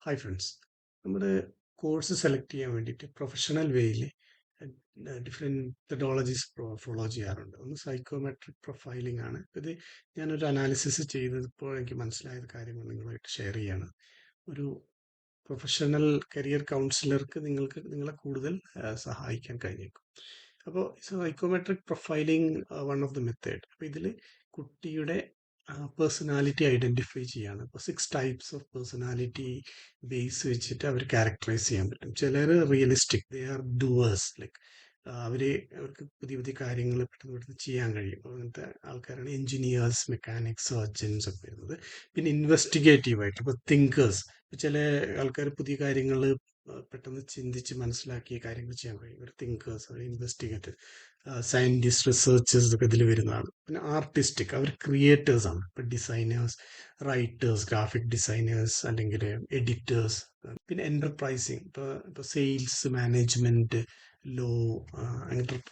Hi friends, നമ്മുടെ course select ചെയ്യാൻ വേണ്ടിയിട്ട് പ്രൊഫഷണൽ വേയിൽ ഡിഫറെൻറ്റ് മെത്തഡോളജീസ് ഫോളോ ചെയ്യാറുണ്ട്. ഒന്ന് സൈക്കോമെട്രിക് പ്രൊഫൈലിംഗ് ആണ്. ഇത് ഞാനൊരു അനാലിസിസ് ചെയ്തപ്പോൾ എനിക്ക് മനസ്സിലായ കാര്യങ്ങൾ നിങ്ങളുമായിട്ട് ഷെയർ ചെയ്യാണ്. ഒരു പ്രൊഫഷണൽ കരിയർ കൗൺസിലർക്ക് നിങ്ങളെ കൂടുതൽ സഹായിക്കാൻ കഴിഞ്ഞേക്കും. അപ്പോൾ psychometric profiling one of the method. അപ്പോൾ ഇതിൽ കുട്ടിയുടെ പേഴ്സണാലിറ്റി ഐഡൻറ്റിഫൈ ചെയ്യാണ്. ഇപ്പോൾ 6 ടൈപ്സ് ഓഫ് പേഴ്സണാലിറ്റി ബേസ് വെച്ചിട്ട് അവർ ക്യാരക്ടറൈസ് ചെയ്യാൻ പറ്റും. ചിലർ realistic, they are doers, like അവർക്ക് പുതിയ പുതിയ കാര്യങ്ങൾ പെട്ടെന്ന് പെട്ടെന്ന് ചെയ്യാൻ കഴിയും. അങ്ങനത്തെ ആൾക്കാരാണ് എഞ്ചിനീയേഴ്സ്, മെക്കാനിക്സ്, സർജൻസ് ഒക്കെ വരുന്നത്. പിന്നെ ഇൻവെസ്റ്റിഗേറ്റീവ് ആയിട്ട് ഇപ്പോൾ തിങ്കേഴ്സ്, ചില ആൾക്കാർ പുതിയ കാര്യങ്ങൾ പെട്ടെന്ന് ചിന്തിച്ച് മനസ്സിലാക്കിയ കാര്യങ്ങൾ ചെയ്യാൻ കഴിയും. ഒരു തിങ്കേഴ്സ്, ഒരു ഇൻവെസ്റ്റിഗേറ്റർ, സയൻറ്റിസ്റ്റ്, റിസർച്ചേഴ്സ് ഒക്കെ ഇതിൽ വരുന്നതാണ്. പിന്നെ ആർട്ടിസ്റ്റിക്, അവർ ക്രിയേറ്റേഴ്സ് ആണ്. ഇപ്പം ഡിസൈനേഴ്സ്, റൈറ്റേഴ്സ്, ഗ്രാഫിക് ഡിസൈനേഴ്സ് അല്ലെങ്കിൽ എഡിറ്റേഴ്സ്. പിന്നെ എൻ്റർപ്രൈസിങ്, ഇപ്പോൾ സെയിൽസ്, മാനേജ്മെൻറ്റ്, ലോ,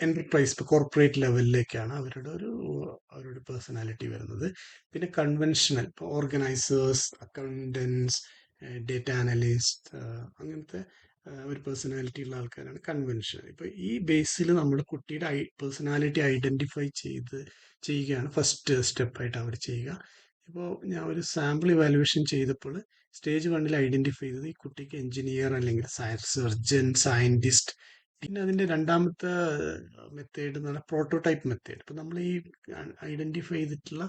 എൻ്റർപ്രൈസ്, ഇപ്പോൾ കോർപ്പറേറ്റ് ലെവലിലേക്കാണ് അവരുടെ പേഴ്സണാലിറ്റി വരുന്നത്. പിന്നെ കൺവെൻഷണൽ, ഇപ്പോൾ ഓർഗനൈസേഴ്സ്, അക്കൗണ്ടൻസ്, ഡേറ്റ അനലിസ്റ്റ്, അങ്ങനത്തെ ഒരു പേഴ്സണാലിറ്റി ഉള്ള ആൾക്കാരാണ് കൺവെൻഷൻ. ഇപ്പോൾ ഈ ബേസിൽ നമ്മൾ കുട്ടിയുടെ പേഴ്സണാലിറ്റി ഐഡൻറ്റിഫൈ ചെയ്യുകയാണ് ഫസ്റ്റ് സ്റ്റെപ്പായിട്ട് അവർ ചെയ്യുക. ഇപ്പോൾ ഞാൻ ഒരു സാമ്പിൾ ഇവാലുവേഷൻ ചെയ്തപ്പോൾ സ്റ്റേജ് 1 ഐഡൻറ്റിഫൈ ചെയ്തത് ഈ കുട്ടിക്ക് എഞ്ചിനീയർ അല്ലെങ്കിൽ സർജൻ, സയൻറ്റിസ്റ്റ്. പിന്നെ അതിൻ്റെ രണ്ടാമത്തെ മെത്തേഡ് എന്ന് പറഞ്ഞാൽ പ്രോട്ടോടൈപ്പ് മെത്തേഡ്. ഇപ്പോൾ നമ്മൾ ഈ ഐഡൻറ്റിഫൈ ചെയ്തിട്ടുള്ള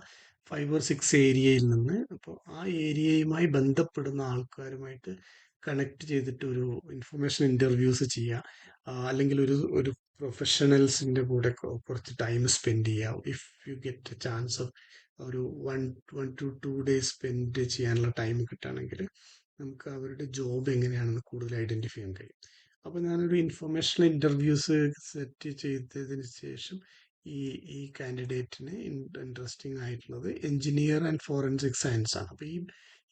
5 or 6 ഏരിയയിൽ നിന്ന് അപ്പോൾ ആ ഏരിയയുമായി ബന്ധപ്പെടുന്ന ആൾക്കാരുമായിട്ട് കണക്ട് ചെയ്തിട്ട് ഒരു ഇൻഫർമേഷൻ ഇൻ്റർവ്യൂസ് ചെയ്യുക, അല്ലെങ്കിൽ ഒരു പ്രൊഫഷണൽസിൻ്റെ കൂടെ കുറച്ച് ടൈം സ്പെൻഡ് ചെയ്യുക. If you get A chance of ഒരു 1 to 2 days സ്പെൻഡ് ചെയ്യാനുള്ള ടൈം കിട്ടുകയാണെങ്കിൽ നമുക്ക് അവരുടെ ജോബ് എങ്ങനെയാണെന്ന് കൂടുതൽ ഐഡൻറ്റിഫൈ ചെയ്യാൻ കഴിയും. അപ്പോൾ ഞാനൊരു ഇൻഫർമേഷണൽ ഇൻ്റർവ്യൂസ് സെറ്റ് ചെയ്തതിന് ശേഷം ഈ ഈ കാൻഡിഡേറ്റിന് ഇൻട്രസ്റ്റിംഗ് ആയിട്ടുള്ളത് എഞ്ചിനീയർ ആൻഡ് ഫോറൻസിക് സയൻസ് ആണ്. അപ്പോൾ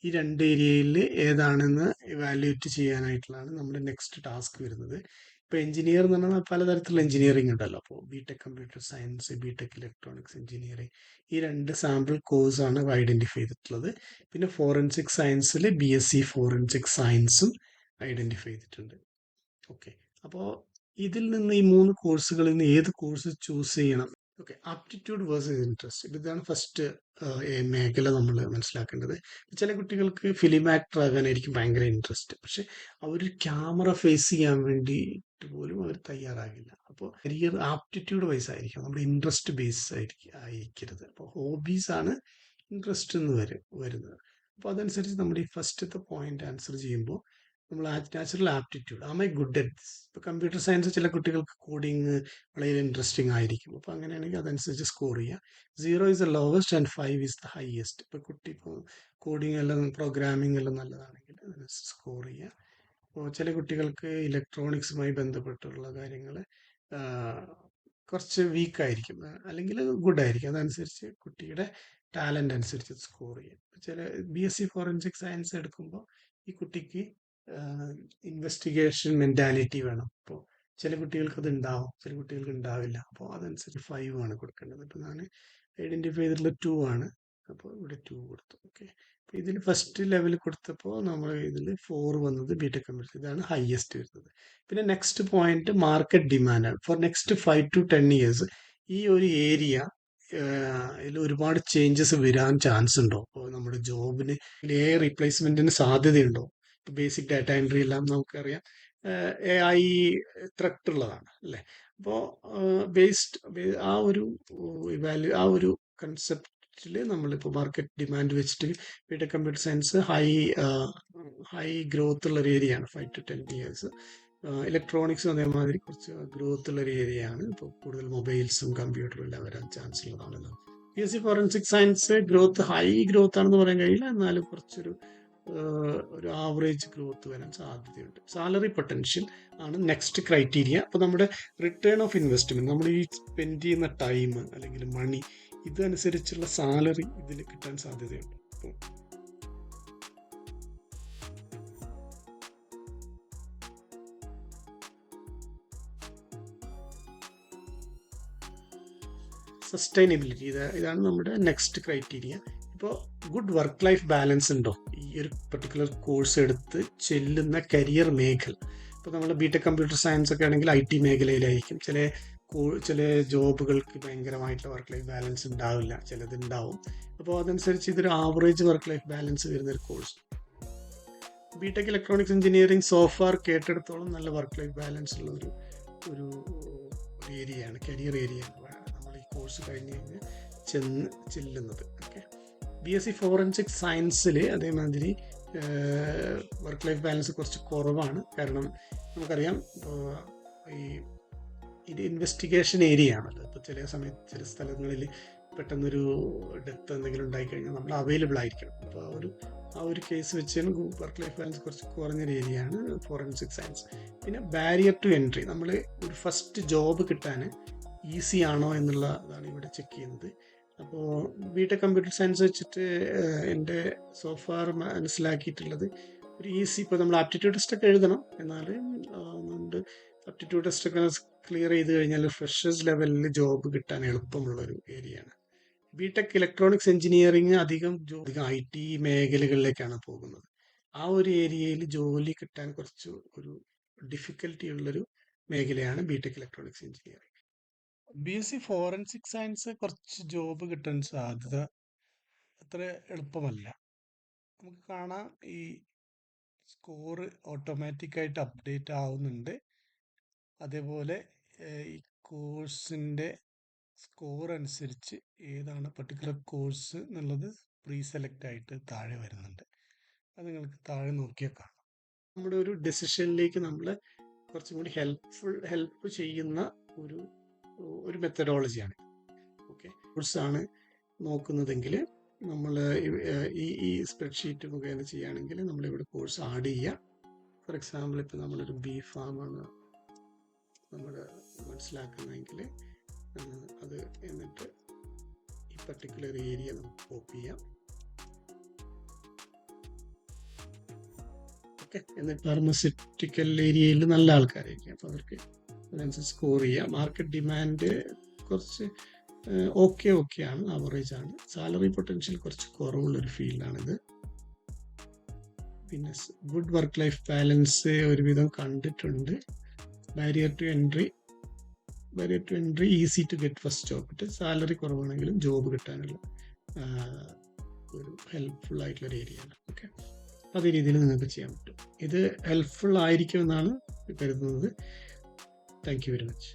ഈ രണ്ട് ഏരിയയിൽ ഏതാണെന്ന് ഇവാലുവേറ്റ് ചെയ്യാനായിട്ടുള്ളതാണ് നമ്മുടെ നെക്സ്റ്റ് ടാസ്ക് വരുന്നത്. ഇപ്പോൾ എഞ്ചിനീയർ എന്ന് പറഞ്ഞാൽ പലതരത്തിലുള്ള എഞ്ചിനീയറിംഗ് ഉണ്ടല്ലോ. അപ്പോൾ BTech computer science, BTech electronics engineering, ഈ രണ്ട് സാമ്പിൾ കോഴ്സാണ് ഐഡൻറ്റിഫൈ ചെയ്തിട്ടുള്ളത്. പിന്നെ ഫോറൻസിക് സയൻസിൽ BSc ഫോറൻസിക് സയൻസും ഐഡൻറ്റിഫൈ ചെയ്തിട്ടുണ്ട്. ഓക്കെ, അപ്പോൾ ഇതിൽ നിന്ന് ഈ 3 കോഴ്സുകളിൽ നിന്ന് ഏത് കോഴ്സ് ചൂസ് ചെയ്യണം? ഓക്കെ, ആപ്റ്റിറ്റ്യൂഡ് വേഴ്സസ് ഇൻട്രസ്റ്റ്, ഇതാണ് ഫസ്റ്റ് മേഖല നമ്മൾ മനസ്സിലാക്കേണ്ടത്. ചില കുട്ടികൾക്ക് ഫിലിം ആക്ടർ ആകാനായിരിക്കും ഭയങ്കര ഇൻട്രസ്റ്റ്, പക്ഷെ അവർ ക്യാമറ ഫേസ് ചെയ്യാൻ വേണ്ടിയിട്ട് പോലും അവർ തയ്യാറാകില്ല. അപ്പോൾ കരിയർ ആപ്റ്റിറ്റ്യൂഡ് വൈസ് ആയിരിക്കും, നമ്മുടെ ഇൻട്രസ്റ്റ് ബേസ് ആയിരിക്കരുത്. അപ്പോൾ ഹോബീസ് ആണ് ഇൻട്രസ്റ്റ് എന്ന് വരുന്നത്. അപ്പോൾ അതനുസരിച്ച് നമ്മൾ ഈ ഫസ്റ്റത്തെ പോയിന്റ് ആൻസർ ചെയ്യുമ്പോൾ നമ്മൾ natural aptitude, am I good at this. ഇപ്പോൾ കമ്പ്യൂട്ടർ സയൻസ് ചില കുട്ടികൾക്ക് കോഡിങ് വളരെ ഇൻട്രസ്റ്റിംഗ് ആയിരിക്കും. അപ്പോൾ അങ്ങനെയാണെങ്കിൽ അതനുസരിച്ച് സ്കോർ ചെയ്യുക. 0 is the lowest and 5 is the highest. ഇപ്പോൾ കുട്ടി ഇപ്പോൾ കോഡിങ് എല്ലാം പ്രോഗ്രാമിംഗ് എല്ലാം നല്ലതാണെങ്കിൽ അതനുസരിച്ച് സ്കോർ ചെയ്യുക. അപ്പോൾ ചില കുട്ടികൾക്ക് ഇലക്ട്രോണിക്സുമായി ബന്ധപ്പെട്ടുള്ള കാര്യങ്ങൾ കുറച്ച് വീക്കായിരിക്കും, അല്ലെങ്കിൽ ഗുഡ് ആയിരിക്കും. അതനുസരിച്ച് കുട്ടിയുടെ ടാലൻ്റ് അനുസരിച്ച് സ്കോർ ചെയ്യും. ചില BSc ഫോറൻസിക് സയൻസ് എടുക്കുമ്പോൾ ഈ കുട്ടിക്ക് ഇൻവെസ്റ്റിഗേഷൻ മെൻറ്റാലിറ്റി വേണം. അപ്പോൾ ചില കുട്ടികൾക്ക് അത് ഉണ്ടാവും, ചില കുട്ടികൾക്ക് ഉണ്ടാവില്ല. അപ്പോൾ അതനുസരിച്ച് 5 ആണ് കൊടുക്കേണ്ടത്. ഇപ്പോൾ ഞാൻ ഐഡൻറ്റിഫൈ ചെയ്തിട്ടുള്ള 2 ആണ്, അപ്പോൾ ഇവിടെ 2 കൊടുത്തു. ഓക്കെ, അപ്പോൾ ഇതിൽ ഫസ്റ്റ് ലെവൽ കൊടുത്തപ്പോൾ നമ്മൾ ഇതിൽ 4 വന്നത് ബിടെക് കമ്പ്യൂട്ടർ, ഇതാണ് ഹയസ്റ്റ് വരുന്നത്. പിന്നെ നെക്സ്റ്റ് പോയിന്റ് മാർക്കറ്റ് ഡിമാൻഡാണ്. ഫോർ നെക്സ്റ്റ് 5 to 10 years ഈ ഒരു ഏരിയ ഇതിൽ ഒരുപാട് ചേഞ്ചസ് വരാൻ ചാൻസ് ഉണ്ടോ? അപ്പോൾ നമ്മുടെ ജോബിന് റീപ്ലേസ്മെന്റിന് സാധ്യതയുണ്ടോ? ബേസിക് ഡാറ്റ എൻട്രി എല്ലാം നമുക്കറിയാം AI ത്രെട്ട് ഉള്ളതാണ് അല്ലേ. അപ്പോൾ ആ ഒരു ആ ഒരു കൺസെപ്റ്റിൽ നമ്മളിപ്പോൾ മാർക്കറ്റ് ഡിമാൻഡ് വെച്ചിട്ട് BTech computer science high growth ഉള്ള ഒരു ഏരിയ ആണ്. 5 to 10 years. ഇലക്ട്രോണിക്സും അതേമാതിരി കുറച്ച് ഗ്രോത്ത് ഉള്ള ഒരു ഏരിയ ആണ്. ഇപ്പോൾ കൂടുതൽ മൊബൈൽസും കമ്പ്യൂട്ടറും എല്ലാം വരാൻ ചാൻസ് ഉള്ളതാണല്ലോ. BSc forensic science growth high growth ആണെന്ന് പറയാൻ കഴിയില്ല, എന്നാലും കുറച്ചൊരു ആവറേജ് ഗ്രോത്ത് വരാൻ സാധ്യതയുണ്ട്. സാലറി പൊട്ടൻഷ്യൽ ആണ് നെക്സ്റ്റ് ക്രൈറ്റീരിയ. അപ്പോൾ നമ്മുടെ റിട്ടേൺ ഓഫ് ഇൻവെസ്റ്റ്മെന്റ്, നമ്മൾ ഈ സ്പെൻഡ് ചെയ്യുന്ന ടൈം അല്ലെങ്കിൽ മണി, ഇതനുസരിച്ചുള്ള സാലറി ഇതിൽ കിട്ടാൻ സാധ്യതയുണ്ട്. അപ്പോൾ സസ്റ്റൈനബിലിറ്റി, ഇതാണ് നമ്മുടെ നെക്സ്റ്റ് ക്രൈറ്റീരിയ. ഇപ്പോൾ ഗുഡ് വർക്ക് ലൈഫ് ബാലൻസ് ഉണ്ടോ? ഈ ഈ ഒരു പർട്ടിക്കുലർ കോഴ്സ് എടുത്ത് ചെല്ലുന്ന കരിയർ മേഖല. ഇപ്പോൾ നമ്മൾ ബിടെക് കമ്പ്യൂട്ടർ സയൻസ് ഒക്കെ ആണെങ്കിൽ IT മേഖലയിലായിരിക്കും. ചില ജോബുകൾക്ക് ഭയങ്കരമായിട്ടുള്ള വർക്ക് ലൈഫ് ബാലൻസ് ഉണ്ടാവില്ല, ചിലത് ഉണ്ടാവും. അപ്പോൾ അതനുസരിച്ച് ഇതൊരു ആവറേജ് വർക്ക് ലൈഫ് ബാലൻസ് വരുന്നൊരു course. BTech electronics engineering so far കേട്ടെടുത്തോളം നല്ല വർക്ക് ലൈഫ് ബാലൻസ് ഉള്ള ഒരു ഏരിയയാണ്, കരിയർ ഏരിയയാണ് നമ്മൾ ഈ കോഴ്സ് കഴിഞ്ഞ് കഴിഞ്ഞ് ചെല്ലുന്നത്. ഓക്കെ, BSc ഫോറൻസിക് സയൻസിൽ അതേമാതിരി വർക്ക് ലൈഫ് ബാലൻസ് കുറച്ച് കുറവാണ്. കാരണം നമുക്കറിയാം ഈ ഇത് ഇൻവെസ്റ്റിഗേഷൻ ഏരിയ ആണല്ലോ. ഇപ്പോൾ ചില സ്ഥലങ്ങളിൽ പെട്ടെന്നൊരു ഡെത്ത് എന്തെങ്കിലും ഉണ്ടായിക്കഴിഞ്ഞാൽ നമ്മൾ അവൈലബിൾ ആയിരിക്കണം. അപ്പോൾ ആ ഒരു കേസ് വെച്ച് വർക്ക് ലൈഫ് ബാലൻസ് കുറച്ച് കുറഞ്ഞൊരു ഏരിയയാണ് ഫോറൻസിക് സയൻസ്. പിന്നെ ബാരിയർ ടു എൻട്രി, നമ്മൾ ഒരു ഫസ്റ്റ് ജോബ് കിട്ടാൻ ഈസി ആണോ എന്നുള്ളതാണ് ഇവിടെ ചെക്ക് ചെയ്യുന്നത്. അപ്പോൾ ബിടെക് കമ്പ്യൂട്ടർ സയൻസ് വെച്ചിട്ട് എൻ്റെ സോഫാർ മനസ്സിലാക്കിയിട്ടുള്ളത് ഒരു ഈസി, ഇപ്പോൾ നമ്മൾ ആപ്റ്റിറ്റ്യൂഡ് ടെസ്റ്റ് ഒക്കെ എഴുതണം, എന്നാൽ നമ്മുടെ ആപ്റ്റിറ്റ്യൂഡ് ടെസ്റ്റ് ഒക്കെ ക്ലിയർ ചെയ്ത് കഴിഞ്ഞാൽ ഫ്രഷേഴ്സ് ലെവലിൽ ജോബ് കിട്ടാൻ എളുപ്പമുള്ളൊരു ഏരിയയാണ്. ബിടെക് ഇലക്ട്രോണിക്സ് എഞ്ചിനീയറിംഗ് അധികം IT മേഖലകളിലേക്കാണ് പോകുന്നത്. ആ ഒരു ഏരിയയിൽ ജോലി കിട്ടാൻ കുറച്ച് ഒരു ഡിഫിക്കൽട്ടി ഉള്ളൊരു മേഖലയാണ് BTech electronics engineering. BSc forensic science കുറച്ച് ജോബ് കിട്ടാൻ സാധ്യത അത്ര എളുപ്പമല്ല. നമുക്ക് കാണാം ഈ സ്കോർ ഓട്ടോമാറ്റിക്കായിട്ട് അപ്ഡേറ്റ് ആവുന്നുണ്ട്. അതേപോലെ ഈ കോഴ്സിൻ്റെ സ്കോർ അനുസരിച്ച് ഏതാണ് പർട്ടിക്കുലർ കോഴ്സ് എന്നുള്ളത് പ്രീ സെലക്ട് ആയിട്ട് താഴെ വരുന്നുണ്ട്. അത് നിങ്ങൾക്ക് താഴെ നോക്കിയാൽ കാണാം. നമ്മുടെ ഒരു ഡെസിഷനിലേക്ക് നമ്മൾ കുറച്ചും കൂടി ഹെൽപ്പ് ചെയ്യുന്ന ഒരു മെത്തഡോളജിയാണ്. ഓക്കെ, കോഴ്സാണ് നോക്കുന്നതെങ്കിൽ നമ്മൾ ഈ സ്പ്രെഡ്ഷീറ്റ് മുഖേന ചെയ്യുകയാണെങ്കിൽ നമ്മളിവിടെ കോഴ്സ് ആഡ് ചെയ്യുക. ഫോർ എക്സാമ്പിൾ ഇപ്പോൾ നമ്മളൊരു B.Pharm ആണ് നമ്മൾ മനസ്സിലാക്കുന്നതെങ്കിൽ അത് എന്നിട്ട് ഈ പർട്ടിക്കുലർ ഏരിയ നമുക്ക് കോപ്പി ചെയ്യാം. ഓക്കെ, എന്നിട്ട് ഫാർമസ്യൂട്ടിക്കൽ ഏരിയയിൽ നല്ല ആൾക്കാരായിരിക്കും, അപ്പോൾ അവർക്ക് അതിനനുസരിച്ച് സ്കോർ ചെയ്യാം. മാർക്കറ്റ് ഡിമാൻഡ് കുറച്ച് ഓക്കെ ആണ്, ആവറേജ് ആണ്. സാലറി പൊട്ടൻഷ്യൽ കുറച്ച് കുറവുള്ളൊരു ഫീൽഡാണിത്. പിന്നെ ഗുഡ് വർക്ക് ലൈഫ് ബാലൻസ് ഒരുവിധം കണ്ടിട്ടുണ്ട്. Barrier to entry easy to get first job. Salary കുറവാണെങ്കിലും ജോബ് കിട്ടാനുള്ള ഒരു ഹെൽപ്ഫുൾ ആയിട്ടുള്ളൊരു ഏരിയയാണ്. ഓക്കെ, അതേ രീതിയിൽ നിങ്ങൾക്ക് ചെയ്യാൻ പറ്റും. ഇത് ഹെൽപ്ഫുൾ ആയിരിക്കുമെന്നാണ് കരുതുന്നത്. Thank you very much.